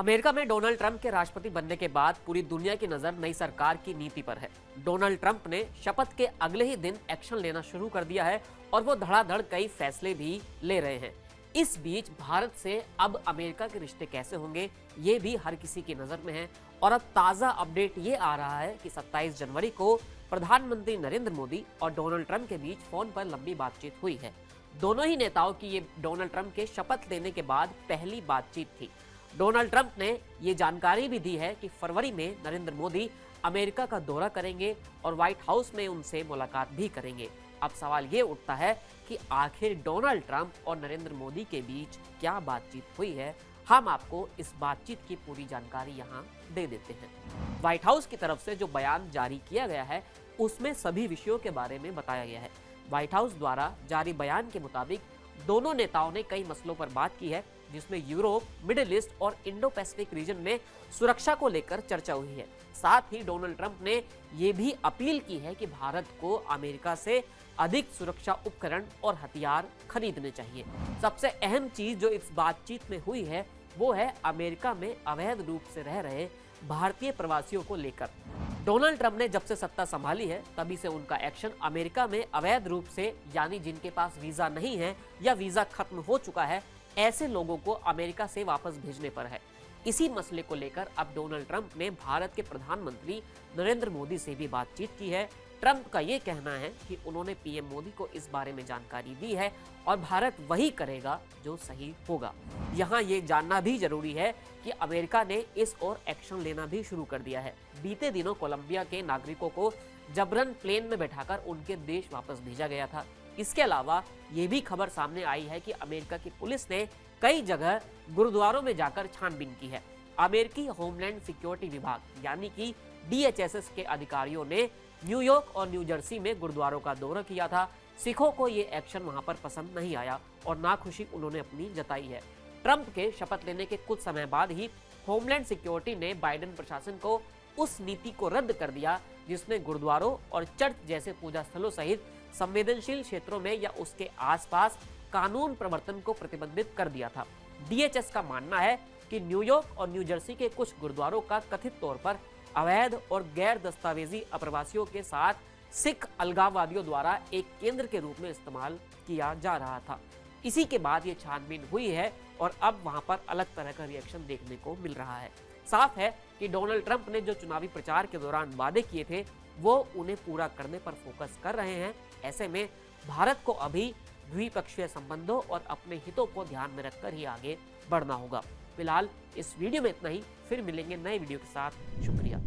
America में Donald Trump के राष्ट्रपति बनने के बाद पूरी दुनिया की नजर नई सरकार की नीति पर है। डोनाल्ड ट्रंप ने शपथ के अगले ही दिन एक्शन लेना शुरू कर दिया है और वो धड़ाधड़ कई फैसले भी ले रहे हैं। इस बीच भारत से अब अमेरिका के रिश्ते कैसे होंगे, ये भी हर किसी की नजर में है। और अब ताजा अपडेट ये आ रहा है कि 27 जनवरी को प्रधानमंत्री नरेंद्र मोदी और डोनाल्ड ट्रंप के बीच फोन पर लंबी बातचीत हुई है। दोनों ही नेताओं की ये डोनाल्ड ट्रंप के शपथ लेने के बाद पहली बातचीत थी। डोनाल्ड ट्रंप ने ये जानकारी भी दी है कि फरवरी में नरेंद्र मोदी अमेरिका का दौरा करेंगे और व्हाइट हाउस में उनसे मुलाकात भी करेंगे। अब सवाल ये उठता है कि आखिर डोनाल्ड ट्रंप और नरेंद्र मोदी के बीच क्या बातचीत हुई है। हम आपको इस बातचीत की पूरी जानकारी यहाँ दे देते हैं। व्हाइट हाउस की तरफ से जो बयान जारी किया गया है उसमें सभी विषयों के बारे में बताया गया है। व्हाइट हाउस द्वारा जारी बयान के मुताबिक दोनों नेताओं ने कई मसलों पर बात की है, जिसमें यूरोप, मिडिल ईस्ट और इंडो पैसिफिक रीजन में सुरक्षा को लेकर चर्चा हुई है। साथ ही डोनाल्ड ट्रंप ने ये भी अपील की है कि भारत को अमेरिका से अधिक सुरक्षा उपकरण और हथियार खरीदने चाहिए। सबसे अहम चीज जो इस बातचीत में हुई है वो है अमेरिका में अवैध रूप से रह रहे भारतीय प्रवासियों को लेकर। डोनाल्ड ट्रंप ने जब से सत्ता संभाली है तभी से उनका एक्शन अमेरिका में अवैध रूप से, यानी जिनके पास वीजा नहीं है या वीजा खत्म हो चुका है, ऐसे लोगों को अमेरिका से वापस भेजने पर है। इसी मसले को लेकर अब डोनाल्ड ट्रंप ने भारत के प्रधानमंत्री नरेंद्र मोदी से भी बातचीत की है। ट्रंप का ये कहना है कि उन्होंने पीएम मोदी को इस बारे में जानकारी दी है और भारत वही करेगा जो सही होगा। यहाँ ये जानना भी जरूरी है कि अमेरिका ने इस ओर एक्शन लेना भी शुरू कर दिया है। बीते दिनों कोलंबिया के नागरिकों को जबरन प्लेन में बैठाकर उनके देश वापस भेजा गया था। इसके अलावा ये भी खबर सामने आई है कि अमेरिका की पुलिस ने कई जगह गुरुद्वारों में जाकर छानबीन की है। अमेरिकी होमलैंड सिक्योरिटी विभाग यानी कि DHS के अधिकारियों ने न्यूयॉर्क और न्यू जर्सी में गुरुद्वारों का दौरा किया था। सिखों को ये एक्शन वहां पर पसंद नहीं आया और नाखुशी उन्होंने अपनी जताई है। ट्रंप के शपथ लेने के कुछ समय बाद ही होमलैंड सिक्योरिटी ने बाइडेन प्रशासन को उस नीति को रद्द कर दिया जिसने गुरुद्वारों और चर्च जैसे पूजा स्थलों सहित संवेदनशील क्षेत्रों में या उसके आसपास कानून प्रवर्तन को प्रतिबंधित कर दिया था। DHS का मानना है कि न्यूयॉर्क और न्यू जर्सी के कुछ गुरुद्वारों का कथित तौर पर अवैध और गैर दस्तावेजी अप्रवासियों के साथ सिख अलगाववादियों द्वारा एक केंद्र के रूप में इस्तेमाल किया जा रहा था। इसी के बाद ये छानबीन हुई है और अब वहां पर अलग तरह का रिएक्शन देखने को मिल रहा है। साफ है कि डोनाल्ड ट्रंप ने जो चुनावी प्रचार के दौरान वादे किए थे वो उन्हें पूरा करने पर फोकस कर रहे हैं। ऐसे में भारत को अभी द्विपक्षीय संबंधों और अपने हितों को ध्यान में रखकर ही आगे बढ़ना होगा। फिलहाल इस वीडियो में इतना ही, फिर मिलेंगे नए वीडियो के साथ। शुक्रिया।